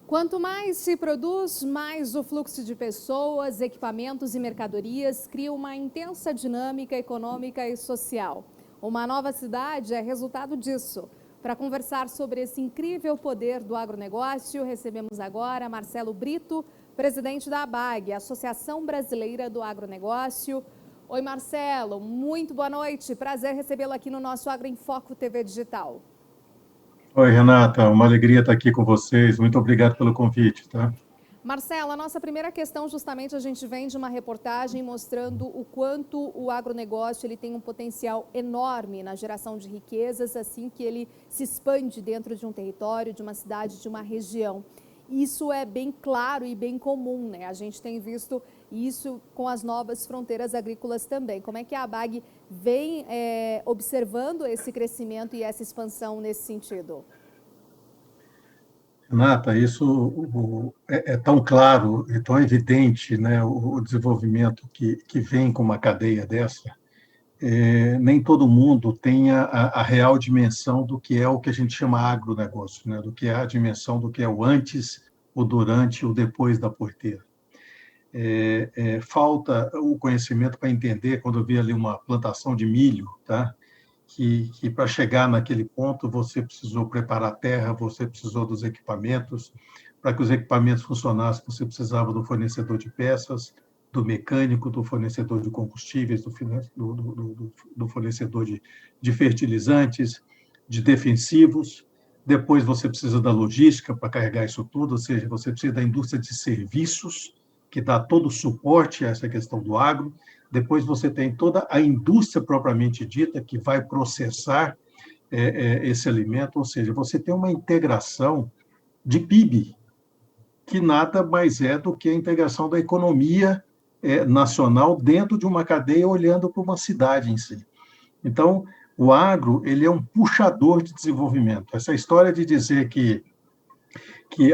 Quanto mais se produz, mais o fluxo de pessoas, equipamentos e mercadorias cria uma intensa dinâmica econômica e social. Uma nova cidade é resultado disso. Para conversar sobre esse incrível poder do agronegócio, recebemos agora Marcelo Brito, presidente da ABAG, Associação Brasileira do Agronegócio. Oi, Marcelo, muito boa noite. Prazer recebê-lo aqui no nosso Agro em Foco TV Digital. Oi, Renata, uma alegria estar aqui com vocês. Muito obrigado pelo convite, tá? Marcela, a nossa primeira questão, justamente, a gente vem de uma reportagem mostrando o quanto o agronegócio ele tem um potencial enorme na geração de riquezas, assim que ele se expande dentro de um território, de uma cidade, de uma região. Isso é bem claro e bem comum, né? A gente tem visto isso com as novas fronteiras agrícolas também. Como é que a ABAG vem observando esse crescimento e essa expansão nesse sentido? Renata, isso é tão claro e tão evidente, né, o desenvolvimento que vem com uma cadeia dessa. Nem todo mundo tem a real dimensão do que é o que a gente chama agronegócio, né, do que é a dimensão do que é o antes, o durante e o depois da porteira. Falta o conhecimento para entender, quando eu vi ali uma plantação de milho, tá? Que para chegar naquele ponto você precisou preparar a terra, você precisou dos equipamentos. Para que os equipamentos funcionassem, você precisava do fornecedor de peças, do mecânico, do fornecedor de combustíveis, do fornecedor de fertilizantes, de defensivos. Depois você precisa da logística para carregar isso tudo, ou seja, você precisa da indústria de serviços, que dá todo o suporte a essa questão do agro. Depois você tem toda a indústria propriamente dita, que vai processar esse alimento, ou seja, você tem uma integração de PIB, que nada mais é do que a integração da economia nacional dentro de uma cadeia, olhando para uma cidade em si. Então, o agro ele é um puxador de desenvolvimento. Essa história de dizer que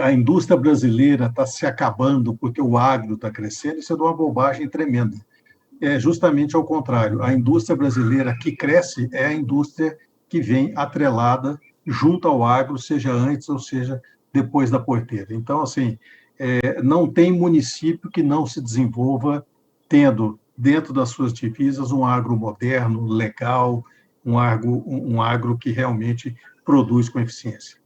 a indústria brasileira está se acabando porque o agro está crescendo, isso é de uma bobagem tremenda. É justamente ao contrário. A indústria brasileira que cresce é a indústria que vem atrelada junto ao agro, seja antes ou seja depois da porteira. Então, assim, não tem município que não se desenvolva tendo dentro das suas divisas um agro moderno, legal, um agro que realmente produz com eficiência.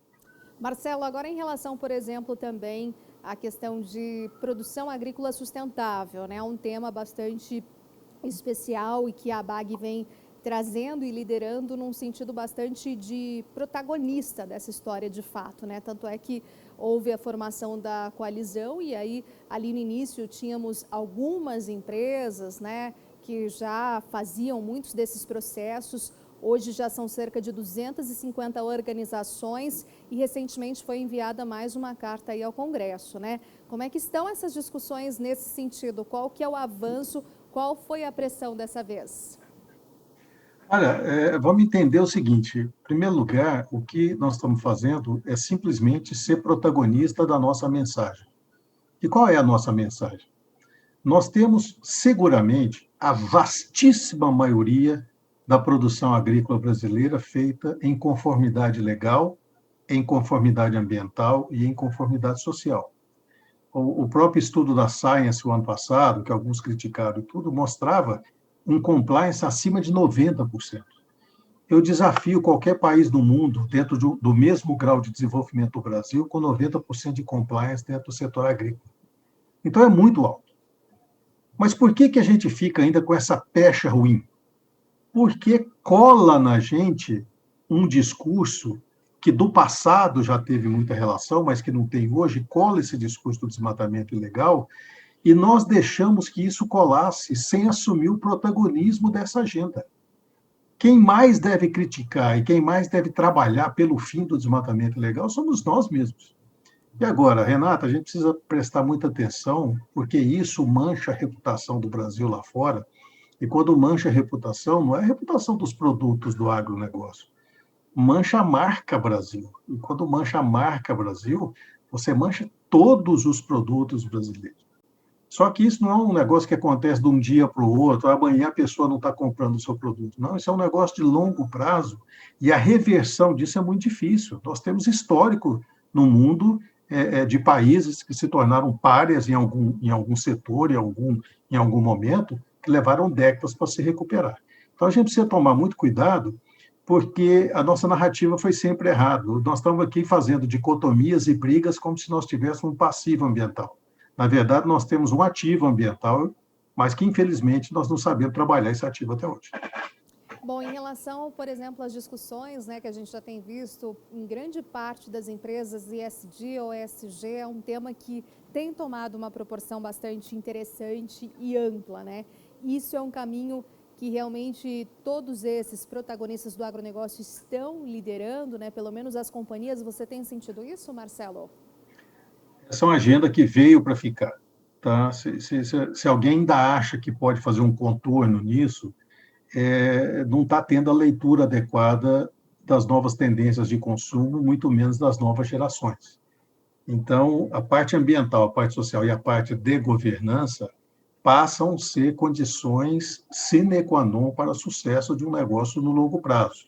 Marcelo, agora em relação, por exemplo, também à questão de produção agrícola sustentável, né? Um tema bastante especial e que a ABAG vem trazendo e liderando num sentido bastante de protagonista dessa história de fato, né? Tanto é que houve a formação da coalizão e aí ali no início tínhamos algumas empresas, né, que já faziam muitos desses processos. Hoje já são cerca de 250 organizações e recentemente foi enviada mais uma carta aí ao Congresso, né? Como é que estão essas discussões nesse sentido? Qual que é o avanço? Qual foi a pressão dessa vez? Olha, vamos entender o seguinte: em primeiro lugar, o que nós estamos fazendo é simplesmente ser protagonista da nossa mensagem. E qual é a nossa mensagem? Nós temos, seguramente, a vastíssima maioria da produção agrícola brasileira feita em conformidade legal, em conformidade ambiental e em conformidade social. O próprio estudo da Science, o ano passado, que alguns criticaram e tudo, mostrava um compliance acima de 90%. Eu desafio qualquer país do mundo, dentro do mesmo grau de desenvolvimento do Brasil, com 90% de compliance dentro do setor agrícola. Então, é muito alto. Mas por que a gente fica ainda com essa pecha ruim? Porque cola na gente um discurso que do passado já teve muita relação, mas que não tem hoje, cola esse discurso do desmatamento ilegal, e nós deixamos que isso colasse sem assumir o protagonismo dessa agenda. Quem mais deve criticar e quem mais deve trabalhar pelo fim do desmatamento ilegal somos nós mesmos. E agora, Renata, a gente precisa prestar muita atenção, porque isso mancha a reputação do Brasil lá fora. E quando mancha a reputação, não é a reputação dos produtos do agronegócio, mancha a marca Brasil. E quando mancha a marca Brasil, você mancha todos os produtos brasileiros. Só que isso não é um negócio que acontece de um dia para o outro, amanhã a pessoa não está comprando o seu produto. Não, isso é um negócio de longo prazo e a reversão disso é muito difícil. Nós temos histórico no mundo de países que se tornaram párias em algum setor, em algum momento, que levaram décadas para se recuperar. Então, a gente precisa tomar muito cuidado, porque a nossa narrativa foi sempre errada. Nós estamos aqui fazendo dicotomias e brigas como se nós tivéssemos um passivo ambiental. Na verdade, nós temos um ativo ambiental, mas que, infelizmente, nós não sabemos trabalhar esse ativo até hoje. Bom, em relação, por exemplo, às discussões, né, que a gente já tem visto em grande parte das empresas, ESG ou ESG é um tema que tem tomado uma proporção bastante interessante e ampla, né? Isso é um caminho que realmente todos esses protagonistas do agronegócio estão liderando, né? Pelo menos as companhias. Você tem sentido isso, Marcelo? Essa é uma agenda que veio para ficar. Tá? Se alguém ainda acha que pode fazer um contorno nisso, não está tendo a leitura adequada das novas tendências de consumo, muito menos das novas gerações. Então, a parte ambiental, a parte social e a parte de governança passam a ser condições sine qua non para o sucesso de um negócio no longo prazo.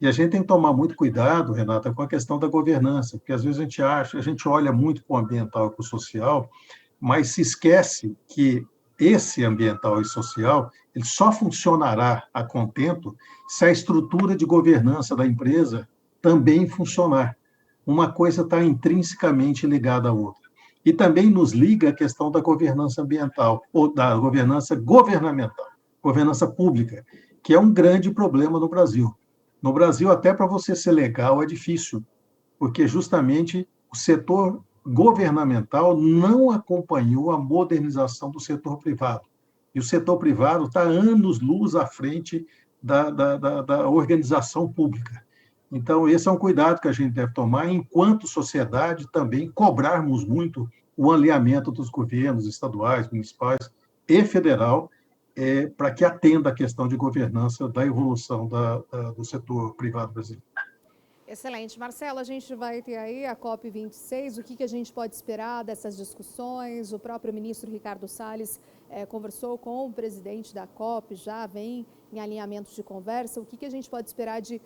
E a gente tem que tomar muito cuidado, Renata, com a questão da governança, porque às vezes a gente olha muito para o ambiental e para o social, mas se esquece que esse ambiental e social ele só funcionará a contento se a estrutura de governança da empresa também funcionar. Uma coisa está intrinsecamente ligada à outra. E também nos liga a questão da governança ambiental, ou da governança governamental, governança pública, que é um grande problema no Brasil. No Brasil, até para você ser legal é difícil, porque justamente o setor governamental não acompanhou a modernização do setor privado. E o setor privado está anos-luz à frente da organização pública. Então, esse é um cuidado que a gente deve tomar, enquanto sociedade, também cobrarmos muito o alinhamento dos governos estaduais, municipais e federal, para que atenda a questão de governança da evolução do setor privado brasileiro. Excelente. Marcelo, a gente vai ter aí a COP26, o que a gente pode esperar dessas discussões? O próprio ministro Ricardo Salles conversou com o presidente da COP, já vem em alinhamentos de conversa. O que a gente pode esperar de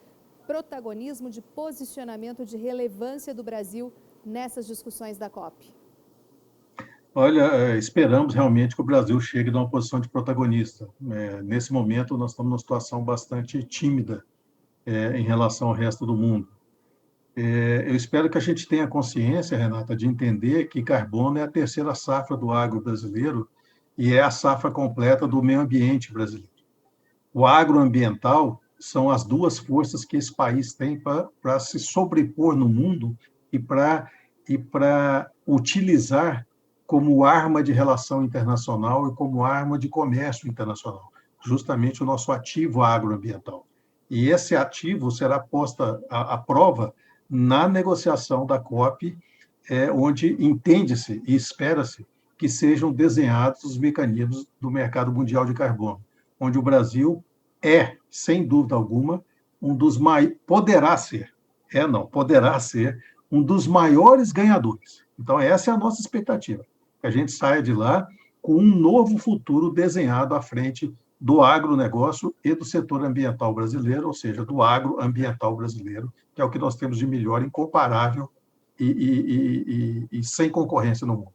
protagonismo, de posicionamento, de relevância do Brasil nessas discussões da COP? Olha, esperamos realmente que o Brasil chegue numa posição de protagonista. Nesse momento, nós estamos numa situação bastante tímida em relação ao resto do mundo. Eu espero que a gente tenha consciência, Renata, de entender que carbono é a terceira safra do agro brasileiro e é a safra completa do meio ambiente brasileiro. O agroambiental são as duas forças que esse país tem para se sobrepor no mundo e para utilizar como arma de relação internacional e como arma de comércio internacional, justamente o nosso ativo agroambiental. E esse ativo será posto à prova na negociação da COP, onde entende-se e espera-se que sejam desenhados os mecanismos do mercado mundial de carbono, onde o Brasil sem dúvida alguma, um dos poderá ser, poderá ser um dos maiores ganhadores. Então, essa é a nossa expectativa, que a gente saia de lá com um novo futuro desenhado à frente do agronegócio e do setor ambiental brasileiro, ou seja, do agroambiental brasileiro, que é o que nós temos de melhor, incomparável e sem concorrência no mundo.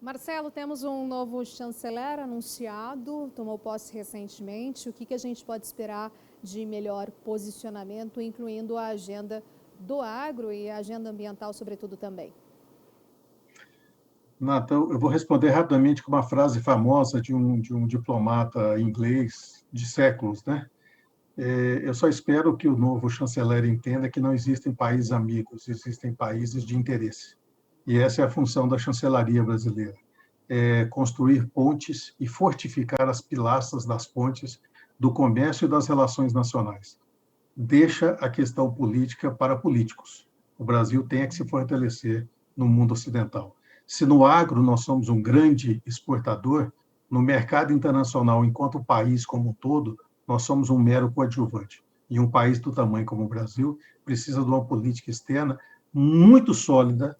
Marcelo, temos um novo chanceler anunciado, tomou posse recentemente. O que a gente pode esperar de melhor posicionamento, incluindo a agenda do agro e a agenda ambiental, sobretudo, também? Nata, eu vou responder rapidamente com uma frase famosa de um diplomata inglês de séculos, né? Eu só espero que o novo chanceler entenda que não existem países amigos, existem países de interesse. E essa é a função da chancelaria brasileira, construir pontes e fortificar as pilastras das pontes do comércio e das relações nacionais. Deixa a questão política para políticos. O Brasil tem que se fortalecer no mundo ocidental. Se no agro nós somos um grande exportador, no mercado internacional, enquanto país como um todo, nós somos um mero coadjuvante. E um país do tamanho como o Brasil precisa de uma política externa muito sólida,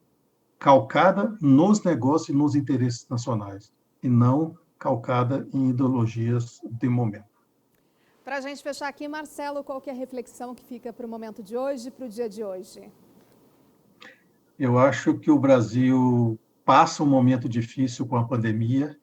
calcada nos negócios e nos interesses nacionais, e não calcada em ideologias de momento. Para a gente fechar aqui, Marcelo, qual que é a reflexão que fica para o momento de hoje, para o dia de hoje? Eu acho que o Brasil passa um momento difícil com a pandemia,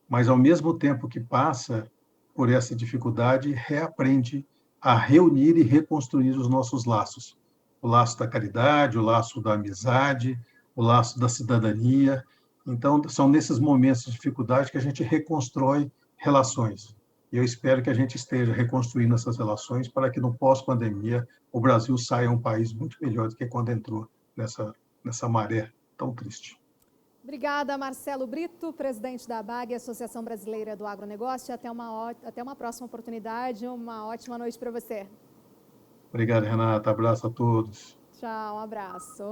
mas ao mesmo tempo que passa por essa dificuldade, reaprende a reunir e reconstruir os nossos laços. O laço da caridade, o laço da amizade, o laço da cidadania. Então, são nesses momentos de dificuldade que a gente reconstrói relações. E eu espero que a gente esteja reconstruindo essas relações para que no pós-pandemia o Brasil saia um país muito melhor do que quando entrou nessa maré tão triste. Obrigada, Marcelo Brito, presidente da ABAG, Associação Brasileira do Agronegócio. Até uma próxima oportunidade. Uma ótima noite para você. Obrigado, Renata. Abraço a todos. Tchau, um abraço.